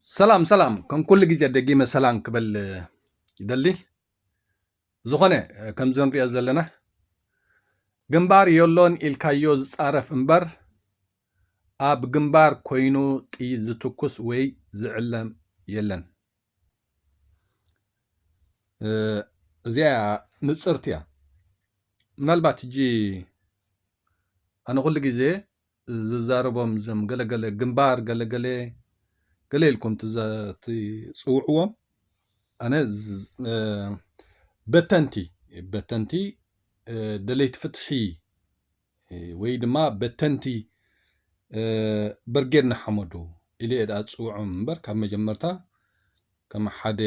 ሰላም ከም ኩሉ ግዜ ደጊመ ሰላም ክበል ይደሊ ዝኾነ ከም ዘንሪኦ ዘለና ግንባር የሎን ኢልካዮ ዝፃረፍ እምበር ኣብ ግንባር ኮይኑ ጥይት ዝትኩስ ወይ ዝዕለም የለን። እዚኣ ንፅርት እያ። ምናልባት ሕጂ ኣነ ኩሉ ግዜ ዝዛረቦም ዞም ገለገለ ግንባር ገለገለ ገለ ኢልኩም ትፅውዕዎም ኣነ በተንቲ ደለይቲ ፍትሒ ወይ ድማ በተንቲ ብርጌድ ንሓመዱ ኢለ ዳ ፅውዖም እምበር ካብ መጀመርታ ከም ሓደ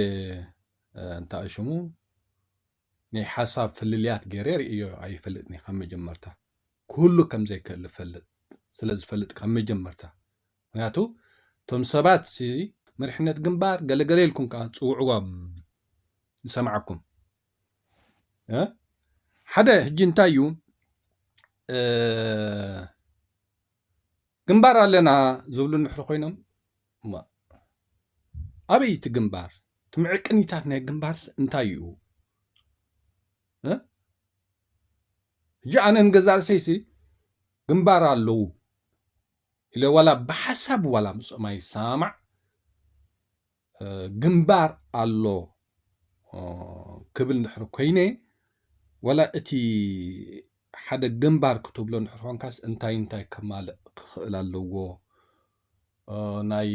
እንታይ ሽሙ ናይ ሓሳብ ፍልልያት ገይረ ርእዮ ኣይፈልጥኒ ካብ መጀመርታ ኩሉ ከም ዘይክእል ፈልጥ ስለ ዝፈልጥ ካብ መጀመርታ ምክንያቱ ቶም ሰባት መሪሕነት ግንባር ገለገለ ኢልኩም ከዓ ፅውዕዎም ንሰማዓኩም ሓደ ሕጂ እንታይ እዩ ግንባር ኣለና ዝብሉ ንሕሪ ኮይኖም ኣበይ እቲ ግንባር ትምዕቅኒታት ናይ ግንባርስ እንታይ እዩ ሕጂ ኣነ ንገዛ ርእሰይሲ ግንባር ኣለዉ ኢለ ዋላ ብሓሳብ ዋላ ምስኦም ኣይሰማዕ ግንባር ኣሎ ክብል ንድሕሪ ኮይነ ዋላ እቲ ሓደ ግንባር ክትብሎ ንድሕሪ ኮንካስ እንታይ ከማልእ ክኽእል ኣለዎ ናይ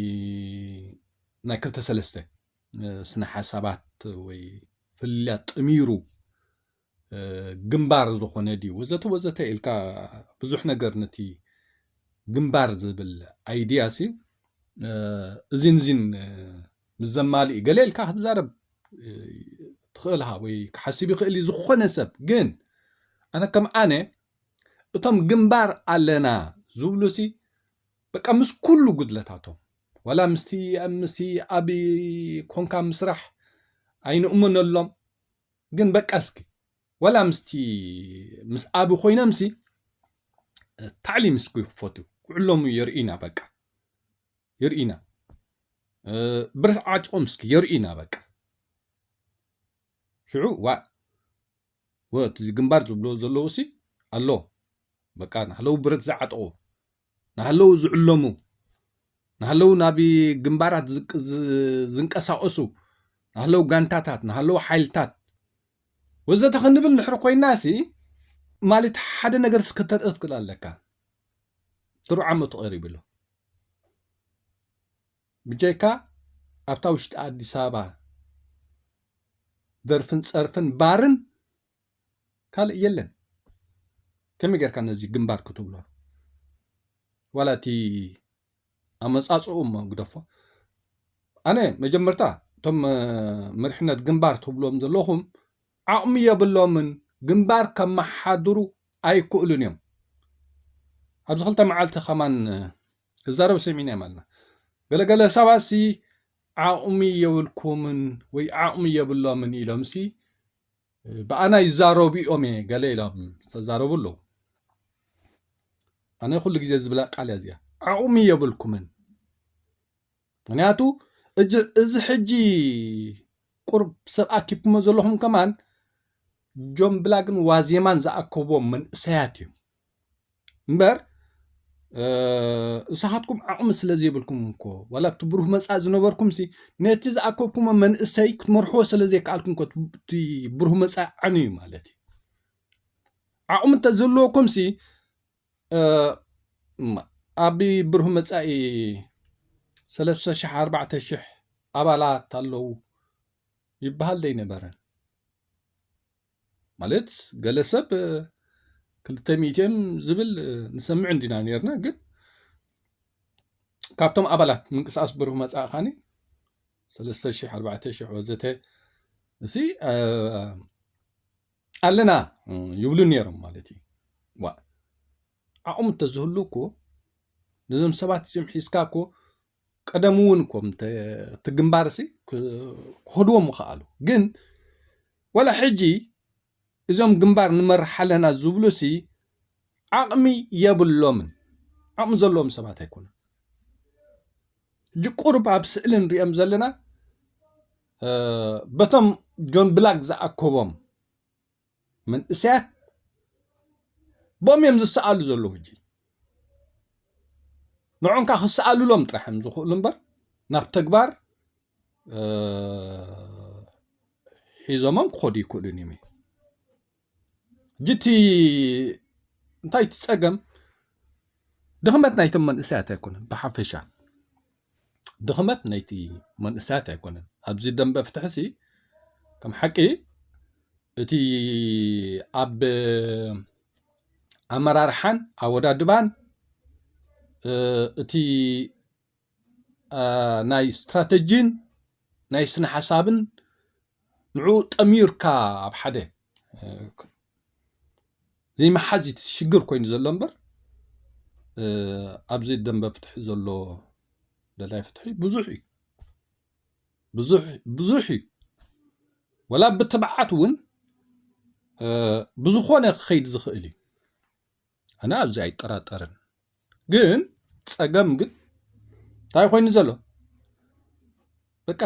ክልተ ሰለስተ ስነ ሓሳባት ወይ ፍልልያት ጥሚሩ ግንባር ዝኾነ ድዩ ወዘተ ኢልካ ብዙሕ ነገር ነቲ ግንባር ዝብል ኣይድያሲ እዚን ምዘማልኢ ገለ ኢልካ ክትዛረብ ትኽእልሃ ወይ ክሓስብ ይኽእል ዝኾነ ሰብ ግን ኣነ ከም ኣነ እቶም ግንባር ኣለና ዝብሉሲ በቃ ምስ ኩሉ ጉድለታቶም ዋላ ምስቲ ኣብ ኮንካ ምስራሕ ኣይንእመነሎም ግን በቃ እስኪ ዋላ ምስ ኣብ ኮይኖምሲ ታዕሊም እስኩ ይፈትዩ ኩዕሎም የርኢና በቃ የርኢና ብረት ዓጭቆም እስኪ የርኢና በቃ ሽዑ ወት ግንባር ዝብሎ ዘለውሲ ኣሎ በቃ ናህለው ብረት ዝዓጠቑ ናህለው ዝዕለሙ ናህለው ናብ ግንባራት ዝንቀሳቀሱ ናህለው ጋንታታት ናህለው ሓይልታት ወዘተ ክንብል ንሕሪ ኮይናሲ ማለት ሓደ ነገር ስከተርኢ ትክእል ኣለካ ጥሩዕ ዓመቱ ቀሪብ ኣሎ ብጀይካ ኣብታ ውሽጢ ኣዲስ ኣበባ ደርፍን ፀርፍን ባርን ካልእ የለን ከመይ ጌርካ ነዚ ግንባር ክትብሎ ዋላ እቲ ኣመፃፅኡ ግደፎ ኣነ መጀመርታ እቶም መሪሕነት ግንባር ትብሎም ዘለኹም ዓቕሚ የብሎምን ግንባር ከመሓድሩ ኣይክእሉን እዮም ኣብዚ ክልተ መዓልቲ ከማን ክዛረብ ሰሚዕና እዮም ኣለና ገለገለ ሰባሲ ዓቕሚ የብልኩምን ወይ ዓቕሚ የብሎምን ኢሎምሲ ብኣና ይዛረቡ እዮም ገለ ኢሎም ተዛረቡ ኣለዉ ኣነ ኩሉ ግዜ ዝብላ ቃል እዚኣ ዓቕሚ የብልኩምን ምክንያቱ እዚ ሕጂ ቁርብ ሰብ ኣኪብኩሞ ዘለኹም ከማን ጆም ብላግን ዋዜማን ዝኣከቦም መንእሰያት እዮም እምበር እሳኻትኩም ዓቕሚ ስለዘይብልኩም እኮ ዋላ ብቲ ብሩህ መፃእ ዝነበርኩምሲ ነቲ ዝኣከብኩሞ መንእሰይ ክትመርሕዎ ስለዘይከኣልኩም ኮ እቲ ብሩህ መፃእ ዓንዩ ማለት እዩ ዓቕሚ እንተዘለወኩምሲ ኣብ ብሩህ መፃኢ 3,000-4,000 ኣባላት ኣለዉ ይበሃል ዘይነበረን ማለት ገለ ሰብ 200 ዝብል ንሰምዕ እንዲና ነርና ግን ካብቶም ኣባላት ምንቅስቃስ ብሩህ መፃእ ኻኒ 3,000-4,000 ወዘተ እዚ ኣለና ይብሉ ነይሮም ማለት እዩ ዓቕሚ እንተዝህሉ እኮ ነዞም ሰባት እዚኦም ሒዝካ እኮ ቀደም እውን እኮ ትግንባርሲ ክኸድዎም ይኽኣሉ ግን ዋላ ሕጂ እዞም ግንባር ንመርሕ ኣለና ዝብሉሲ ዓቕሚ የብሎምን ዓቕሚ ዘለዎም ሰባት ኣይኮኑን قرب اب سئلن ريم زلنا بتم جون بلاك زاكوبم من اسات بوم يمز سالو زلو هجي نعون كا خسالو لهم طرحم زخول نبر ناب تكبار حيزمم خدي كلنيمي جتي انتي تسقم دخمت نايتم من اسات يكون بحفشا دخمت نايتي من اسات يكون ابزي دم بفتحسي كم حقي اتي اب امرارحان اودا دبان اتي ناي استراتيجين ناي سن حسابن نعو تأميركا بحده زي ما حزت شجر كوين زلمبر ابزي دم بفتح زلو دلاي فتحي بزوحي ولا بتبعاتون بزخونه خيد زخئلي انا ابزي ايطراطرن ግን ጸገም ግን ታይ ኮይኑ ዘሎ በቃ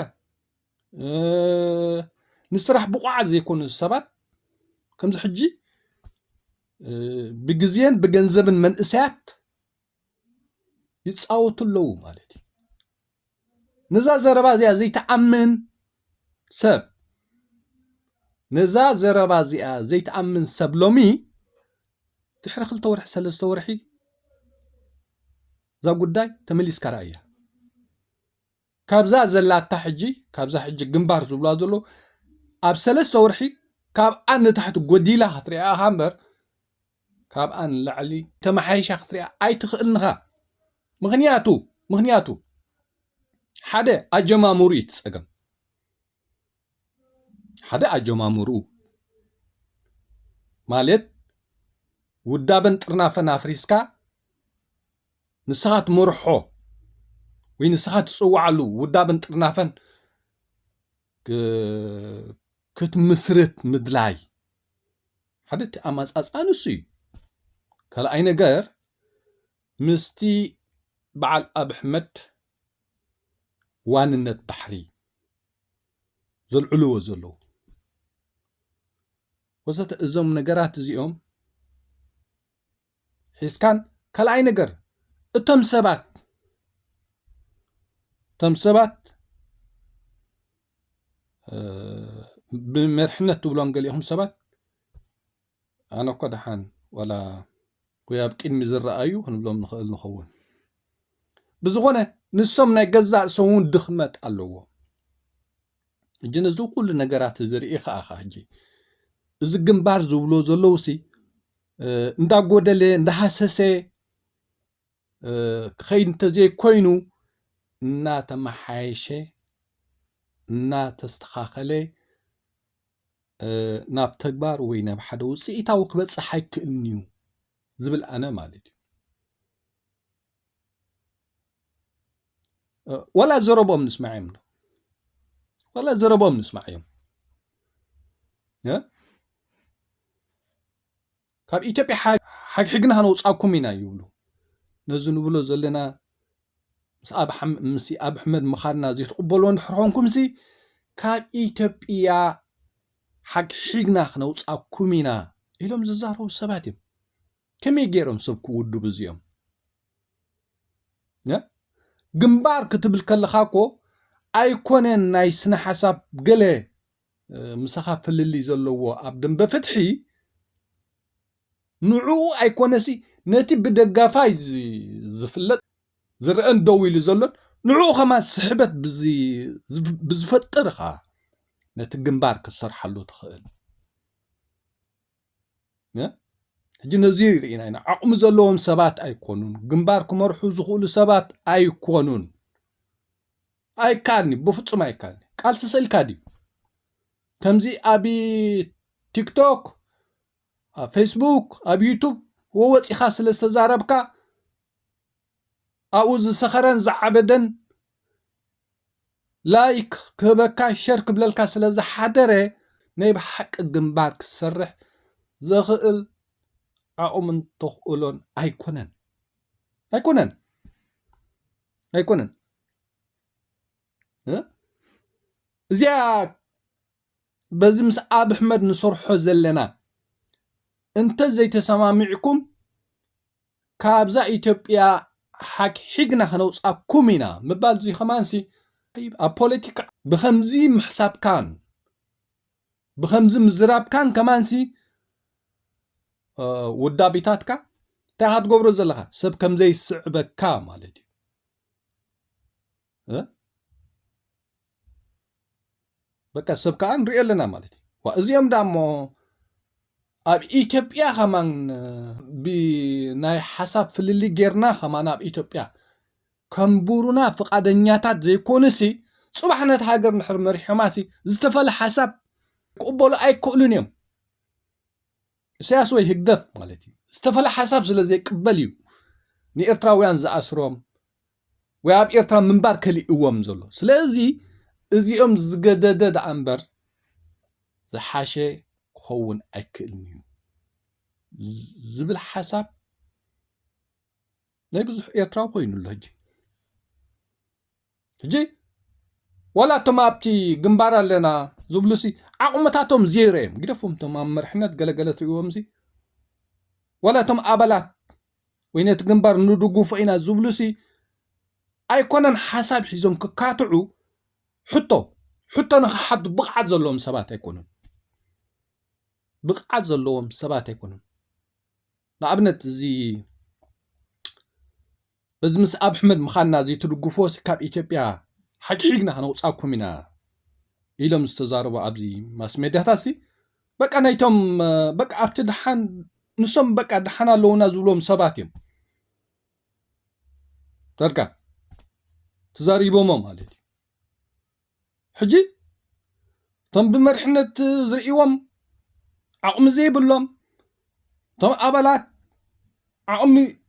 ንስራሕ ብቋዕ ዘይኮኑ ሰባት ከምዚ ሕጂ ብግዜን ብገንዘብን መንእሰያት ይጻወቱ ኣለዉ ማለት እዩ ነዛ ዘረባ እዚኣ ዘይተኣምን ሰብ ነዛ ዘረባ እዚኣ ዘይተኣምን ሰብ ሎሚ ድሕሪ 2 ወርሒ 3 ወርሒ ዛ ጉዳይ ተመሊስ ካራያ ካብዛ ዘላታ ሕጂ ካብዛ ሕጂ ግንባር ዝብላ ዘሎ ኣብ 3 ወርሒ ካብ ኣን ታሕቲ ጎዲላ ክትሪኣ ሃምበር ካብ ኣን ላዕሊ ተመሓይሻ ክትሪኣ ኣይትኽእልንኻ ምኽንያቱ ሓደ ኣጀማሙሩ ይትጸገም ሓደ ኣጀማሙሩ ማለት ውዳበን ጥርናፈን ኣፍሪስካ ንስኻት መርሖ ወይ ንስኻት ጽዋዓሉ ውዳበን ጥርናፈን ክትምስርት ምድላይ ሓደ ኣማጻጻንሱ ካልኣይ ነገር ምስቲ በዓል ኣብ ኣሕመድ ዋንነት ባሕሪ ዘልዕልዎ ዘለዉ ወሰተ እዞም ነገራት እዚኦም ሒስካን ካልኣይ ነገር እቶም ሰባት ብመርሕነት ትብሎም ገሊኦም ሰባት ኣነ እኮ ደሓን ወላ ወይ ኣብ ቅድሚ ዝረኣዩ ክንብሎም ንኽእል ንኸውን ብዝኾነ ንሶም ናይ ገዛእ ርእሶም እውን ድኽመት ኣለዎ እጂ ነዚ ኩሉ ነገራት ዝርኢ ከዓ ሕጂ እዚ ግንባር ዝብሎ ዘለውሲ እንዳጎደለ እንዳሃሰሰ ክኸይድ እንተዘይኮይኑ እናተመሓየሸ እናተስተኻኸለ ናብ ተግባር ወይ ናብ ሓደ ውፅኢታዊ ክበፅሕ ኣይክእልን እዩ ዝብል ኣነ ማለት እዩ ወላ ዘረቦም ንስማዕ እዮም ወላ ዘረቦም ንስማዕ እዮም ካብ ኢትዮጵያ ሓግሕግና ነውፃኩም ኢና ይብሉ ነዚ ንብሎ ዘለና ምስ ኣብ ኣሕመድ ምኻድና ዘይትቕበልዎ እንድሕር ኮንኩምሲ ካብ ኢትዮጵያ ሓግሕግና ክነውፃኩም ኢና ኢሎም ዝዛረቡ ሰባት እዮም ከመይ ገይሮም ሰብ ክውድቡ እዚኦም ግንባር ክትብል ከለኻ እኮ ኣይኮነን ናይ ስነ ሓሳብ ገለ ምሳኻ ፍልሊ ዘለዎ ኣብ ደንበ ፍትሒ ንዑ ኣይኮነሲ ነቲ ብደጋፋይ ዝፍለጥ ዝርአን ደው ኢሉ ዘሎን ንዑ ኸማ ስሕበት ብዝፈጥር ኻ ነቲ ግንባር ክሰርሓሉ ትኽእል ሕጂ ነዚ ርኢና ኢና ዓቕሚ ዘለዎም ሰባት ኣይኮኑን ግንባር ክመርሑ ዝኽእሉ ሰባት ኣይኮኑን ኣይካልኒ ብፍጹም ኣይካልኒ ቃልሲ ስእልካ ድዩ ከምዚ ኣብ ቲክቶክ ኣብ ፌስቡክ ኣብ ዩቱብ ወወፂኻ ስለ ዝተዛረብካ ኣብኡ ዝሰኸረን ዝዓበደን ላይክ ክህበካ ሸር ክብለልካ ስለ ዝሓደረ ናይ ብሓቂ ግንባር ክሰርሕ ዘኽእል ዓቕምን ተኽእሎን ኣይኮነን እዚያ بزي مس أب أحمد نصرحو زلنا انت زي تسمامعكم كابزا إثيوبيا حق حقنا خنوص أكومينا مبال زي خمانسي أبوليتيكا بخمزي محساب كان بخمزي مزراب كان كمانسي ودابيتاتكا تاعت قبرو زلها سب كم زي السعبة كام عليدي بقى سب كان رئيل لنا مالتي وأزيام دامو أب إثيوبيا خمان بناي حساب في اللي جيرنا خمان أب إثيوبيا كمبورونا فقادنياتات زي كونسي صباحنا تهاجر نحر مريح ماسي زتفل حساب قبولو أي كولونيوم سياسوي هكدف مالتي زتفل حساب زلزي قبليو ني إرتراويان زأسروم وياب إرترا منبار كلي إوام زلو سلازي إزيهم زقدد عنبر زحاشي كون أكلنيو زبل حساب لا يبزح إرتراو كوينو الهجي هجي ولا تمابتي جنبارا لنا زبلوسي عقمتاتهم زيرهم قدفهم تمام مرحنات قلقلت يومزي ولا تم أبلات وينت جنبار ندقو فإنا زبلوسي أيكونن حساب حيزون كاتعو حتى نحد بقعد زلهم سبات يكونون بقعد زلهم سبات يكونون نابنت زي بزمس أب أحمد مخانا زي تدقفوس كاب إثيوبيا حقيقنا هنوصاكم منا إلهم استزاروا أبزي ماس ميدياتاسي بقى نايتم بقى أبتدحان نسم بقى دحانا لونا زولهم سباتهم تركا تزاريبو مالتي حجي تم بمرحنة زرقيوم عقم زي بلوم تم أبلات عقمي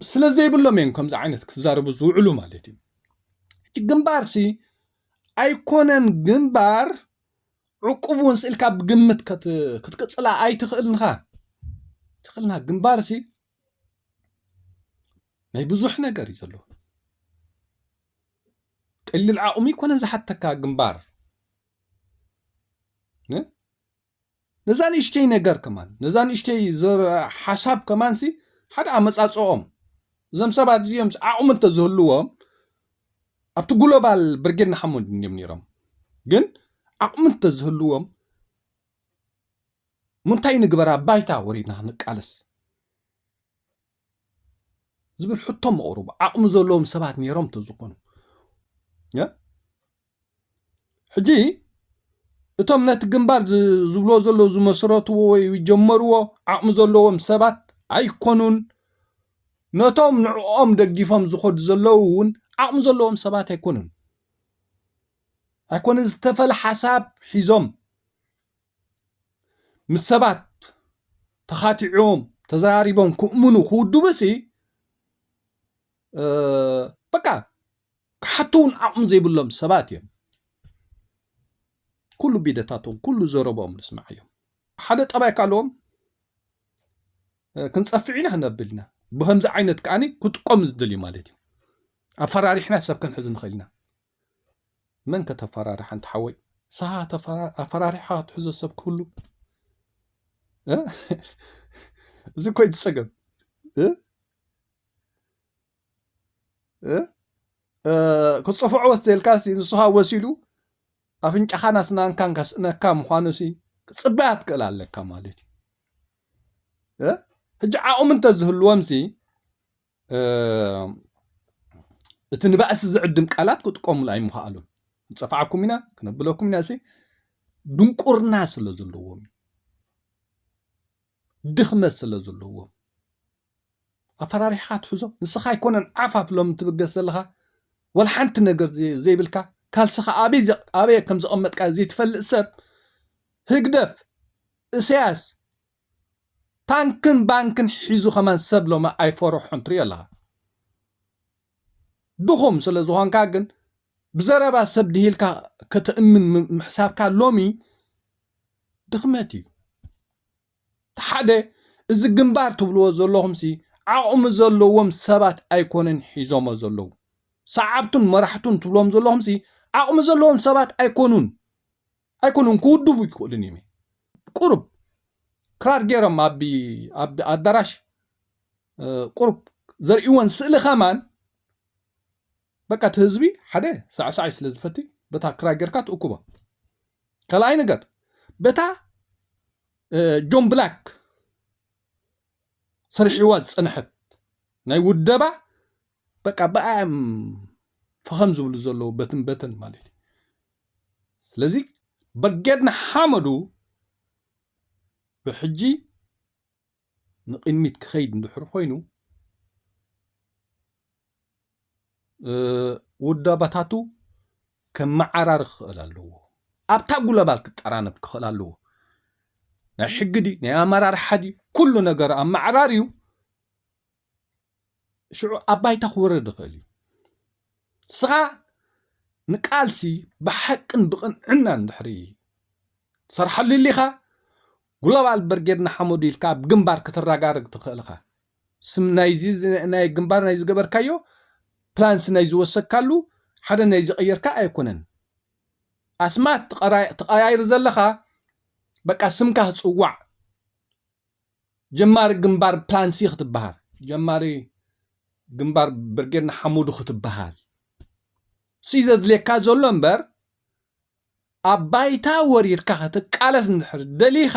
سلا زي بلوم ينكم زعينت تزاربو زوعلو مالتي جنبار سي أيكونن جنبار عقوبون سإلكا بجمت كتقصلا أي تخلنها جنبار سي ما يبزوح نقر يزلو اللي العقومي كونن زحتكا جنبار نزان اشتي نقر كمان نزان اشتي زر حساب كمان سي حدا عمس أصوهم زم سبات زيهم عقوم انتزهلوهم أبتو جلوبال برجن حمود نيرم جن عقم انتزهلوهم منتاي نقبرا بايتا ورينا نقالس زبل حطهم أوروبا عقم زلوهم سبات نيرم تزقون يا حجي اتم نت جنبار زبلو زلو زمسرتو ويجمروا عقم زلوهم سبات أيكونون نتوم نعوم دقيفهم زخد زلوون عقم زلوهم سبات يكونون استفل حساب حزوم مسبات تخاتعوم تزاريبهم كؤمنو خودو بسي بقى كحتون عقم زي بلهم سبات يم كل بيدتاتهم كل زربهم نسمعهم حدا طبعا قالهم كنصفعينا هنبلنا بهمز عينت كاني كنت قوم زدلي مالتي أفراريحنا سبكن حزن خيلنا من كتفرارح انت حوي ساعة أفراريحات حزن السب كله زي كويت سقم كنت صفعوا استيلكاسي نصها وسيلو أفنج أخانا سنان كان كام خوانوسي صبات كلال لك مالتي هجعاهم انت زهلوامسي اتنبأس زعدم قالات كتقوم لاي مخالو نصفعكم هنا كنبلوكم هنا سي دنقرنا سلازلوهم دخمس سلازلوهم أفراريحات حزو نسخا يكونن عفاف لهم تبقس لها والحنت نقر زي بالكا كالسخا أبي كم زقمت زي تفلق سب هقدف سياس تانكن بانكن حيزو خمان سب لو ما أي فروح حنطري لها دخم سلازوهان كاغن بزربا سب ديهلكا كتأمن محسابكا لومي دخمتي تحدي إذا جنبار تبلو زلوهم سي عقم زلوهم سبات أيكونن حيزوم زلو صعبتن مرحتن تبلوهم زلوهم سي ዓቕሚ ዘለዎም ሰባት ኣይኮኑን ክውድቡ ይክእሉን እዮም ቁሩብ ክራር ገይሮም ኣብ ኣዳራሽ ቁሩብ ዘርእይዎን ስእሊ ኸማን በቃ እቲ ህዝቢ ሓደ ሳዕሳዓይ ስለ ዝፈቲ በታ ክራር ጌርካ ትእኩቦ ካልኣይ ነገር በታ ጆን ብላክ ሰሪሕዋ ዝፀንሐት ናይ ውደባ በቃ ብኣም ፈኸም ዝብሉ ዘለዉ በትን ማለት እዩ ስለዚ ብርጌድና ሓመዱ ብሕጂ ንቅድሚት ክኸይድ እንድሕር ኮይኑ ውዳባታቱ ከመዓራር ክኽእል ኣለዎ ኣብታ ጉለባል ክጠራነፍ ክኽእል ኣለዎ ናይ ሕግዲ ናይ ኣመራርሓ ዲ ኩሉ ነገር ኣመዓራር እዩ ሽዑ ኣባይታ ክወርድ ይኽእል እዩ ስኻ ንቃልሲ ብሓቅን ብቕንዕና እንድሕሪ ትሰርሓሉ ኢኻ ጉለባል ብርጌድና ሓመዱ ኢልካ ብግንባር ክትረጋርግ ትኽእል ኢኻ ስም ናይ ግንባር ናይ ዝገበርካዮ ፕላንስ ናይ ዝወሰድካሉ ሓደ ናይ ዝቐየርካ ኣይኮነን ኣስማት ተቐያይር ዘለኻ በቃ ስምካ ህፅዋዕ ጀማሪ ግንባር ፕላንሲ ክትበሃል ጀማሪ ግንባር ብርጌድና ሓመዱ ክትበሃል ስይ ዘድልየካ ዘሎ እምበር ኣብ ባይታ ወሪድካ ክትቃለስ እንድሕር ደሊኻ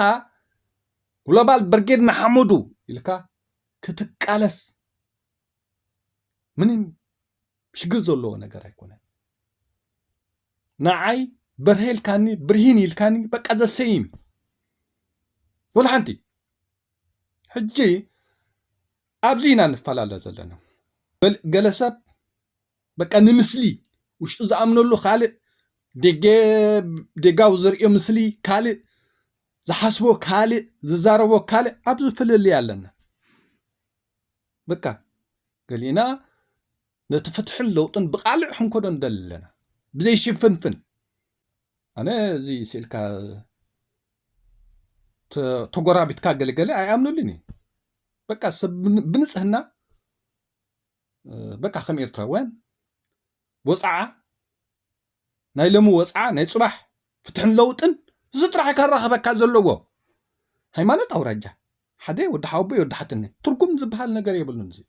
ጉለባል ብርጌድና ሓመዱ ኢልካ ክትቃለስ ምንም ሽግር ዘለዎ ነገር ኣይኮነን ንዓይ በርሄልካኒ ብርሂን ኢልካኒ በቃ ዘሰይም ወላ ሓንቲ ሕጂ ኣብዚ ኢና ንፈላለ ዘለና ገለ ሰብ በቃ ንምስሊ ውሽጡ ዝኣምነሉ ካልእ ደጋው ዘርእዮ ምስሊ ካልእ ዝሓስቦ ካልእ ዝዛረቦ ካልእ ኣብዚ ፍልልይ ኣለና በቃ ገሊና ነቲ ፍትሕን ለውጥን ብቃልዕ ሕንኮዶ ንደሊ ኣለና ብዘይሽፍንፍን ኣነ እዚ ስኢልካ ተጎራቢትካ ገለገለ ኣይኣምኑልን እዩ በቃ ሰብ ብንፅህና በቃ ከም ኤርትራውያን ወፃዓ ናይ ሎሚ ወፃዓ ናይ ፅባሕ ፍትሕን ለውጥን እዚ ጥራሕ ከራኸበካ ዘለዎ ሃይማኖት ኣውራጃ ሓደ ወዲ ሓወቦ ወዲ ሓትነ ትርጉም ዝበሃል ነገር የብሉን እዚ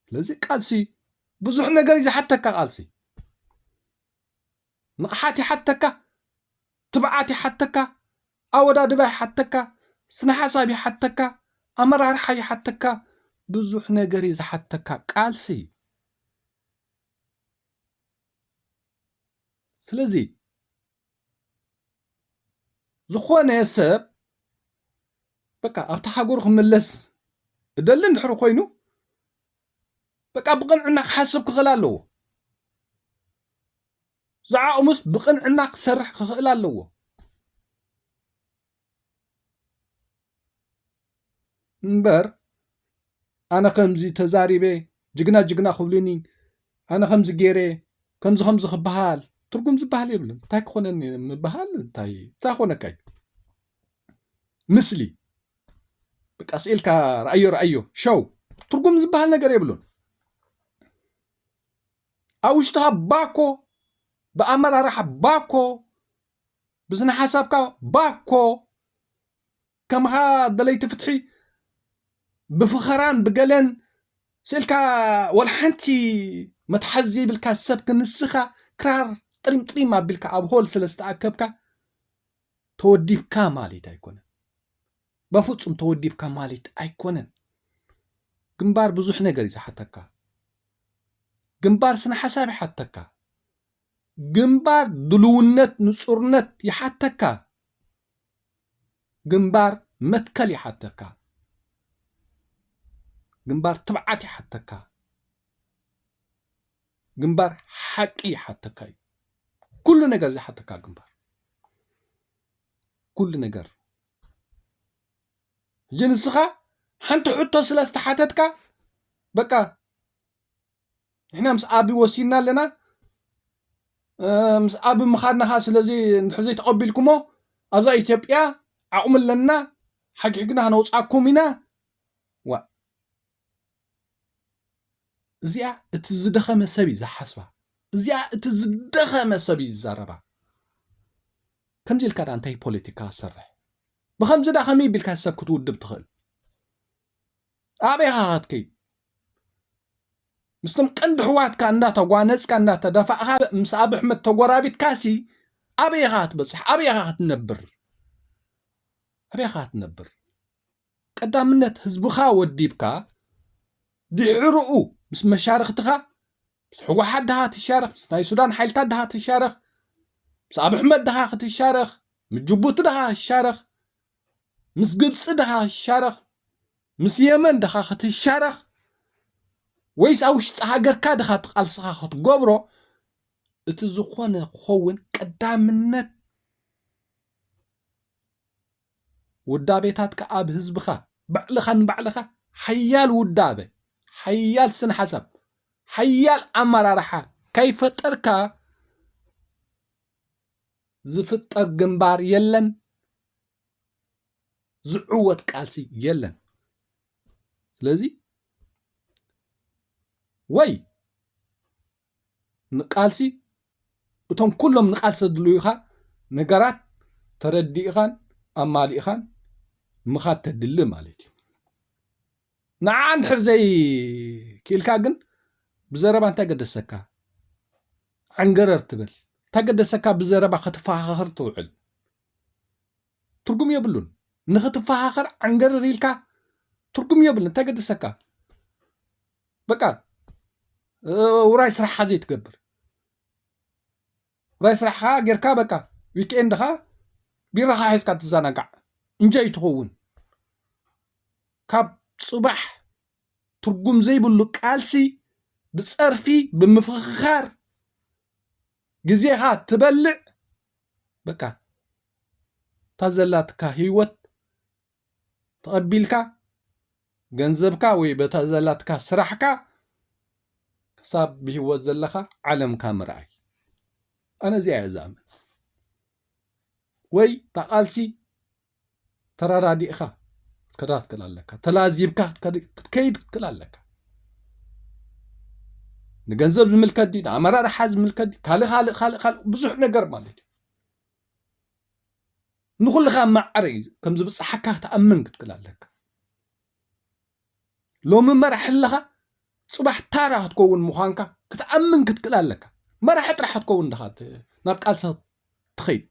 ስለዚ ቃልሲ ብዙሕ ነገር ይዝሓተካ ቃልሲ ንቕሓት ይሓተካ ትብዓት ይሓተካ ኣወዳድባ ይሓተካ ስነ ሓሳብ ይሓተካ ኣመራርሓ ይሓተካ ብዙሕ ነገር ይዝሓተካ ቃልሲ ስለዚ ዝኾነ ሰብ በቃ ኣብታ ሃገሩ ክምለስ እደሊ እንድሕር ኮይኑ በቃ ብቕንዕና ክሓስብ ክኽእል ኣለዎ ዝዓቕሙስ ብቕንዕና ክሰርሕ ክኽእል ኣለዎ እምበር ኣነ ከምዚ ተዛሪበ ጅግና ክብሉኒ ኣነ ከምዚ ገይረ ከምዚ ክበሃል ትርጉም ዝበሃል የብልን እንታይ ክኾነኒ ምበሃል እንታይ ኮነካይ ምስሊ በቃ ስኢልካ ረአዮ ሸው ትርጉም ዝበሃል ነገር የብሉን ኣብ ውሽጥኻ ባኮ ብኣመራርሓ ባኮ ብስነ ሓሳብካ ባኮ ከምኻ ደለይቲ ፍትሒ ብፍኸራን ብገለን ስኢልካ ወላ ሓንቲ መትሓዚ ይብልካ ሰብ ክንስኻ ክራር ጥሪም ኣቢልካ ኣብ ሆል ስለዝተኣከብካ ተወዲብካ ማለት ኣይኮነን በፍጹም ተወዲብካ ማለት ኣይኮነን ግንባር ብዙሕ ነገር ይዝሓተካ ግንባር ስነ ሓሳብ ይሓተካ ግንባር ድልውነት ንጹርነት ይሓተካ ግንባር መትከል ይሓተካ ግንባር ትብዓት ይሓተካ ግንባር ሓቂ ይሓተካ ኩሉ ነገር ዝሓተካ ግንባር ኩሉ ነገር ጅንስኻ ሓንቲ ሕቶ ስለዝተሓተትካ በቃ ንሕና ምስ ኣቢ ወሲና ኣለና ምስ ኣቢ ምኻድናኻ ስለዚ እንድሕር ዘይተቐቢልኩሞ ኣብዛ ኢትዮጵያ ዓቕሚ ኣለና ሓጊሕግና ክነውፃኩም ኢና እዚኣ እቲ ዝደኸመ ሰብ እዩ ዝሓስባ እዚኣ እትዝደኸመ ሰብ ይዛረባ ከምዚ ኢልካ ዳ እንታይ ፖለቲካ ሰርሕ ብከምዚ ዳ ከመይ ቢልካ ሰብ ክትውድብ ትኽእል ኣበይኻ ክትከይድ مستم قند حوات كأندا تقوانس كأندا تدفعها مساب أحمد تقرابيت كاسي أبي غات بس أبي غات نبر أبي غات نبر قدامنت حزبخا وديبكا دحرؤو مس مشارختها بس حوا حد هات الشارخ ناي السودان حيلتا هات الشارخ مس أبي أحمد هات الشارخ مجبوت دها الشارخ مس قبص دها الشارخ مس يمن هات الشارخ ويس أوش هاجر كاد خات قلصها خط جبرو تزخون خون قدامنت ودابيتات كأب هزبخا بعلخا حيال ودابه حيال سن حسب حيال أمرارحا كيف تركا زفتر جنبار يلن زعوت قالسي يلن لذي وي نقالسي وتم كلهم نقالس دلويخا نقرات ترديخان أماليخان مخات تدل مالتي نعان حرزي كيلكاغن بزربان تقد السكا عنقرر تبل تقد السكا بزربا ختفاخر توعل ترقم يبلون نختفاخر عنقرر يلكا ترقم يبلون تقد السكا بقى وراي سرحها زي تقبر راي سرحها غيركا بقى ويكندها بيرها حيسكا تزانقع انجاي تخون كاب صباح ترقم زي بلو قالسي بصرفي بمفخخار غزيها تبلع بقى تزلاتك هيوت تقبلك ገንዘብካ ወይ በተዘላትካ ስራሕካ ክሳብ ብህይወት ዘለኻ ዓለምካ ምርኣይ ኣነ እዚኣ ዝኣምን ወይ ተቃልሲ ተራዳዲእኻ ክትከዳትክል ኣለካ ተላዚብካ ክትከይድ ክትክል ኣለካ ንገንዘብ ዝምልከት ዲ ንኣመራርሓ ዝምልከት ዲ ካልእ ብዙሕ ነገር ማለት እዩ ንኹልኻ ማዕረ ከም ዝብፅሓካ ተኣምን ክትክል ኣለካ لو من مرح لها صباح تارا تكون مخانكا كتأمن كتكلا لك مرح راح تكون دخات نابك ألسا تخيل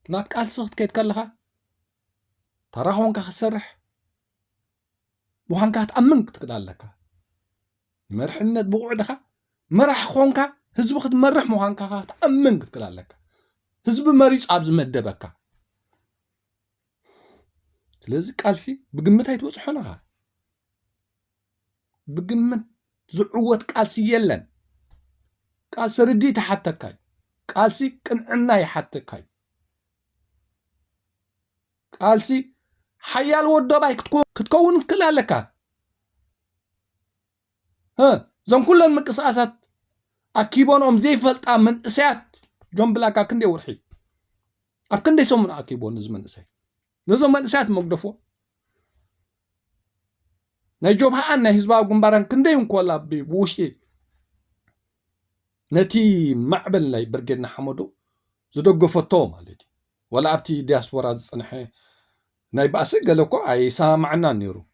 نابك ألسا تكيتكلها ترى هونكا خسرح مخانكا تأمن كتكلا لك مرح النت بوعدها مرح خونكا هزبك تمرح مخانكا تأمن كتكلا لك هزب مريض عبز مدبك ስለዚ ቃልሲ ብግምት ኣይትወጽሖናኻ ብግምት ዝዕወት ቃልሲ የለን ቃልሲ ርዲእ ተሓተካይ ቃልሲ ቅንዕና ይሓተካይ ቃልሲ ሓያል ወደባይ ክትከውን ትክእል ኣለካ እዞም ኩለን ምንቅስቃሳት ኣኪቦኖም ዘይፈልጣ መንእሰያት ጆን ብላካ ክንደይ ውርሒ ኣብ ክንደይ ሰሙን ኣኪቦን እዚ መንእሰይ نزوم من ساعات مقدفو نجوبها أن حزبها جنبارن كنديم كولا بوشي نتي معبل لي برجنا حمودو زدوق فوتو مالتي ولا أبتي دياسبورا صنحي ناي باسي قالوكو أي سامعنا نيرو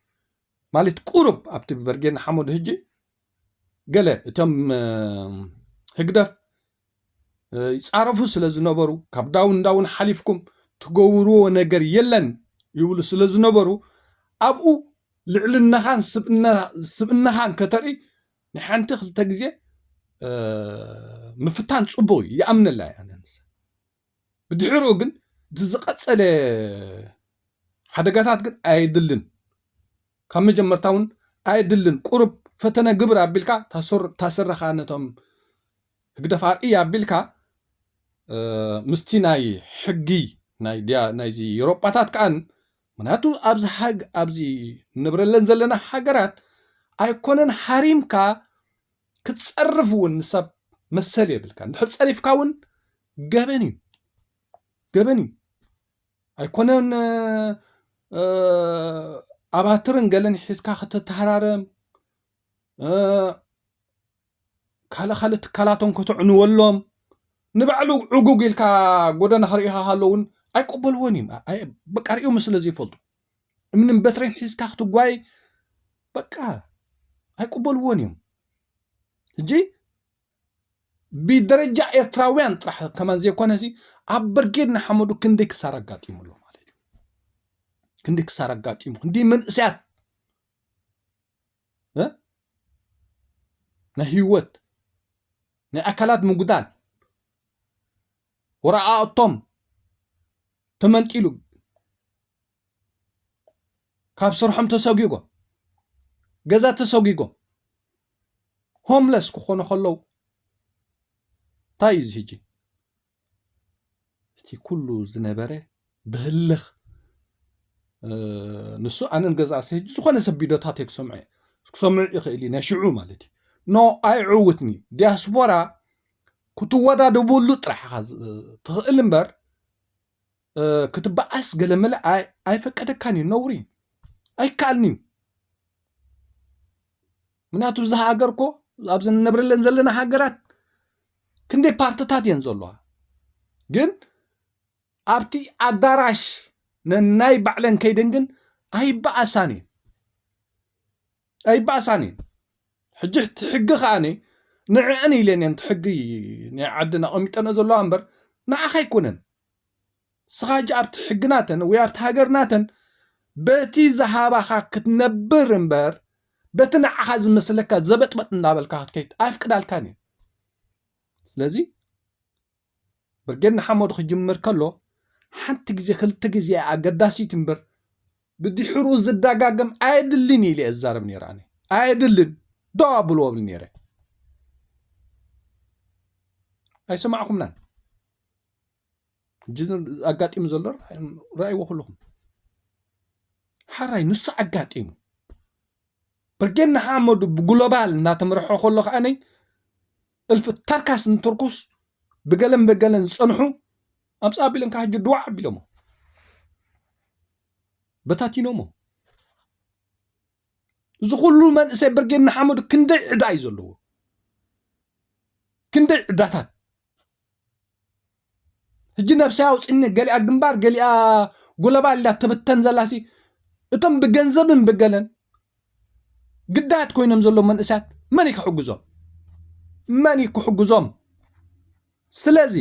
مالت قرب أبتي برجنا حمود هجي قال تم هقدف يعرفوا سلازنبرو كابداون حليفكم تقورو نجر يلن يقولوا سلازنبرو أبو لعلنهان سبنهان كتري نحن تخل تجزي مفتان صبوي يأمن الله يعني بدحرو جن تزقت على حدقات جن أيدلن كم جمرتاون أيدلن قرب فتنا جبر عبلكا تسر خانتهم هقدفار إيه عبلكا مستناي حقي نايزي يوروباتات كان مناتو أبز حق أبزي نبرلن زلنا حجرات أيكونن حريمكا كتصرفون نسب مسالي بالكان نحب تصرف كون جبني أيكونن أباترن قالن حسكا خت تهرارم ካለ ትካላቶም ክትዕንወሎም ንባዕሉ ዕጉግ ኢልካ ጎደና ክሪኢኻ ሃለውን ኣይቅበልዎን እዮም በቃ ሪኦም ስለዚ ይፈልጡ እምንም በትሬን ሒዝካ ክትጓይ በቃ ኣይቅበልዎን እዮም እጂ ብደረጃ ኤርትራውያን ጥራሕ ከማን ዘይኮነሲ ኣብ ብርጌድ ንሓመዱ ክንደይ ክሳር ኣጋጢሙሎ ማለት እዩ ክንደይ ክሳር ኣጋጢሙ ክንደይ መንእስያት ናይ ህይወት ናይ ኣካላት ምጉዳል ወራኣቶም ተመንጢሉ ካብ ስርሖም ተሰጊጎም ገዛ ተሰጊጎም ሆምለስ ክኾኑ ከለዉ እንታይ እዩ ሕጂ እቲ ኩሉ ዝነበረ ብህልኽ ንሱ ኣነን ገዛ ሕጂ ዝኾነ ሰብ ቢዶታት ክሰምዑ ይኽእል ናይ ሽዑ ማለት እዩ ኖ ኣይዕውትኒ ዲያስፖራ ክትወዳደበሉ ጥራሕኻ ትኽእል እምበር ክትበኣስ ገለመለ ኣይፈቀደካን እዩ ነውሪ ኣይከኣልኒ ምክንያቱ እዚ ሃገር እኮ ኣብዚ ንነብረለን ዘለና ሃገራት ክንደይ ፓርትታት እየን ዘለዋ ግን ኣብቲ ኣዳራሽ ነናይ ባዕለን ከይደን ግን ኣይበኣሳን ሕጂ ትሕጊ ከዓኒ ንዕአን ኢለን እየን ትሕጊ ናይ ዓድና ቀሚጠነ ዘለዋ እምበር ንዓኻ ኣይኮነን ስኻጅ ኣብቲ ሕግናተን ወይ ኣብቲ ሃገርናተን በቲ ዝሃባኻ ክትነብር እምበር በቲ ንዓኻ ዝመስለካ ዘበጥበጥ እንዳበልካ ክትከይድ ኣይፍቅዳልካን እዩ ስለዚ ብርጌድ ንሓመዱ ክጅምር ከሎ ሓንቲ ግዜ ክልተ ግዜ ኣገዳሲት እምበር ብድሕሩ ዝደጋገም ኣይድልን ኢለ እዛረብ ነይረ ኣነ ኣይድልን ዶ ኣብልዎ ብል ነይረ ኣይሰማዕኹምናን ኣጋጢሙ ዘሎ ረኣይዎ ኩልኹም ሓራይ ንሱ ኣጋጢሙ ብርጌድ ንሓመዱ ብግሎባል እናተመርሖ ከሎ ከዓነይ እልፍ ተርካስ ንትርኩስ ብገለን ዝፀንሑ ኣምፃ ኣቢለን ካ ሕጂ ድዋዕ ኣቢሎሞ በታቲኖሞ እዚ ኩሉ መንእሰይ ብርጌድ ንሓመዱ ክንደይ ዕዳ እዩ ዘለዎ ክንደይ ዕዳታት ሕጂ ነብሰያ ውፅኒ ገሊኣ ግንባር ገሊኣ ጉለባል ኢላ ትብተን ዘላሲ እቶም ብገንዘብን ብገለን ግዳያት ኮይኖም ዘሎ መንእሰያት መን ክሕግዞም ስለዚ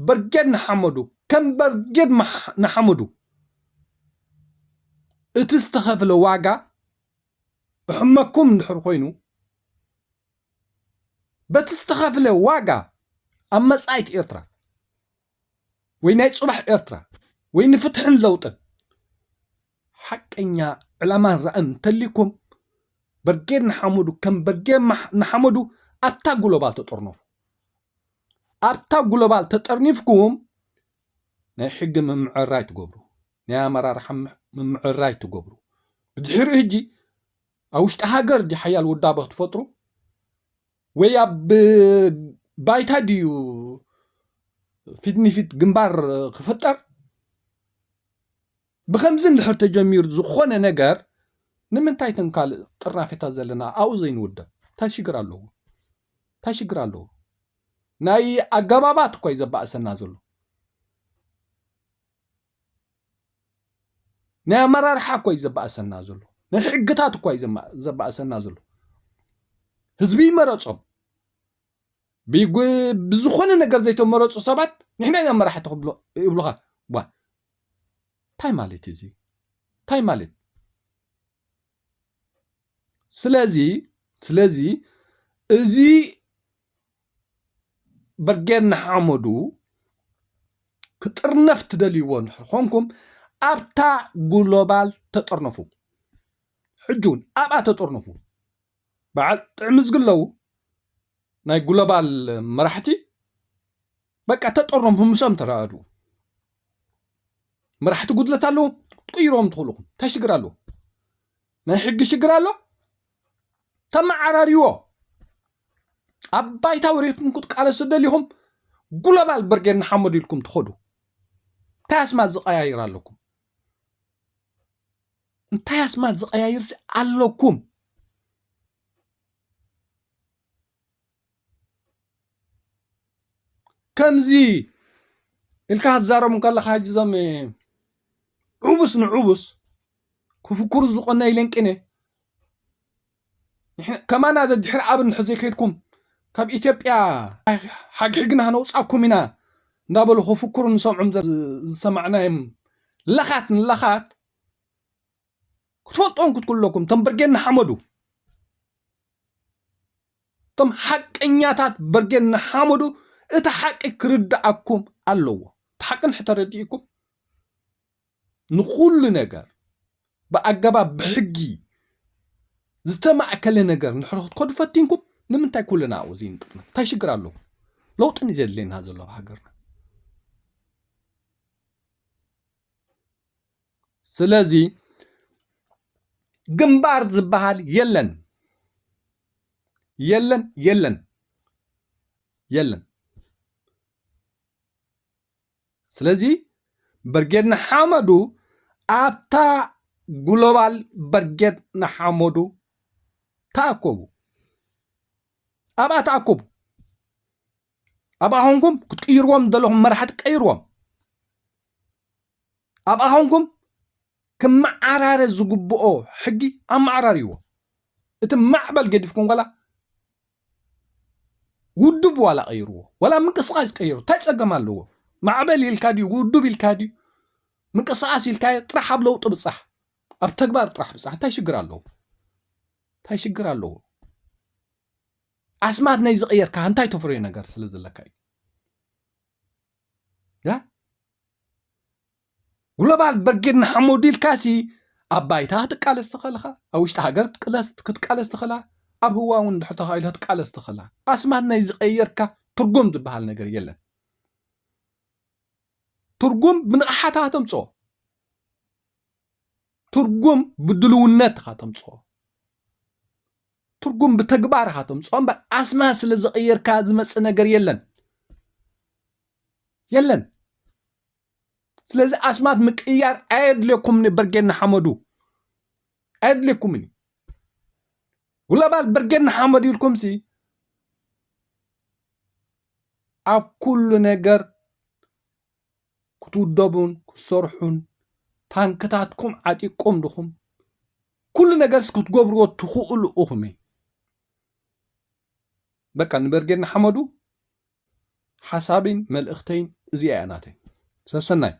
ብርጌድ ንሓመዱ ከም ብርጌድ ንሓመዱ እቲ ዝተኸፍለ ዋጋ ብሕመኩም እንድሕር ኮይኑ በቲ ዝተኸፍለ ዋጋ ኣብ መጻኢት ኤርትራ ወይ ናይ ፅባሕ ኤርትራ ወይ ንፍትሕን ለውጥን ሓቀኛ ዕላማን ራእን እንተሊኩም ብርጌድ ንሓመዱ ከም ብርጌድ ንሓመዱ ኣብታ ግሎባል ተጠርነፉ ኣብታ ግሎባል ተጠርኒፍኩም ናይ ሕጊ ምምዕራይ ትገብሩ ናይ ኣመራርሓ ምምዕራይ ትገብሩ ብድሕሪ ሕጂ ኣብ ውሽጢ ሃገር ዲ ሓያል ውዳበ ክትፈጥሩ ወይ ኣብ ባይታ ድዩ ፊት ንፊት ግንባር ክፍጠር ብከምዚ እንድሕር ተጀሚሩ ዝኾነ ነገር ንምንታይ ትንካልእ ጥርናፌታት ዘለና ኣብኡ ዘይንውደብ እንታይ ሽግር ኣለዎ ናይ ኣገባባት እኳ እዩ ዘባእሰና ዘሎ ናይ ኣመራርሓ እኳ እዩ ዘባእሰና ዘሎ ናይ ሕግታት እኳ እዩ ዘባእሰና ዘሎ ህዝቢ ይመረፆም ብዝኾነ ነገር ዘይተመረፁ ሰባት ንሕና ኢና መራሕቲ ይብሉኻ እንታይ ማለት እዚ እንታይ ማለት ስለዚ እዚ ብርጌድ ንሓመዱ ክጥርነፍ ትደልይዎ ኮንኩም ኣብታ ግሎባል ተጠርነፉ ሕጁን ኣብኣ ተጠርነፉ በዓል ጥዕሚ ዝግለዉ ናይ ግሎባል መራሕቲ በቃ ተጠርነፉ ምሶም ተራኣዱ መራሕቲ ጉድለት ኣለዉ ትቅይሮም ትኽእልኹም እንታይ ሽግር ኣለዎ ናይ ሕጊ ሽግር ኣሎ ተመዓራርይዎ ኣብ ባይታ ወሬትኩም ክትቃለሱ ደሊኹም ግሎባል ብርጌድ ንሓመዱ ኢልኩም ትኸዱ እንታይ ኣስማት ዝቀያይር ኣለኩም እንታይ ኣስማት ዝቀያይር ኣለኩም كمزي الكهات زارو من كلا خاج زم عبس نعبس كفكر زقنا يلنكنه إحنا كمان هذا دحر عبن حزيكيدكم كاب إثيوبيا حقنا هنوصعكم هنا نابلو خفكر نسمعهم سمعناهم لخات كتفلطون كتقول لكم تنبرجن حمدو تم حق إنياتات برجن حمدو إتحق كردأكم اللو تحقن حتى رديكم نقول نجار بأجابة بحجي زتما أكل نجار نحرق كود فتينكم نمنتاي كلنا عاوزين تاي شكرا له لو تنزل لنا هذا الله حجرنا سلازي جنبار زبهال يلن سلازي برجدنا حمدو أبتا جلوبال برجدنا حمدو تاكوبو أبا تاكوبو أبا هونكم كتيروام دلهم مرحت كيروام أبا هونكم كم عرار الزجبو حقي أم عراريو إتم معبل قد فيكم ولا ودب ولا غيره ولا من قصاص غيره تايصقم له معبل الكادي ودب الكادي من قصاص الكاي طرح بلو طبصح اب تكبار طرح بصح تاي شجر له اسمات ني زقير كان انتي تفري نجر سلازلكاي يا ولبال برجن حمودي الكاسي ابايتا تقالس تخلخا او وشت هاجر تقالس تخلا اب هو وند حتى هايله تقالس تخلا اسمات ني زقيركا ترجم زبحال نجر يلن ترجم من احاتا تمصو ترجم بدلونت خاتمصو ترجم بتكبار خاتمصو ام اسماء سلازقيركا زمص نجر يلن سلازي اسمات مقيار عيد لكم برجن حمدو عيد لكم ولا بال برجن حمدو لكم سي اب كل نجر كتودبون كسرحون تانكتاتكم عتيقوم دخم كل نجر كتغبرو تخول اخمي بقى نبرجن حمدو حسابين ملأختين زياناتي سسناي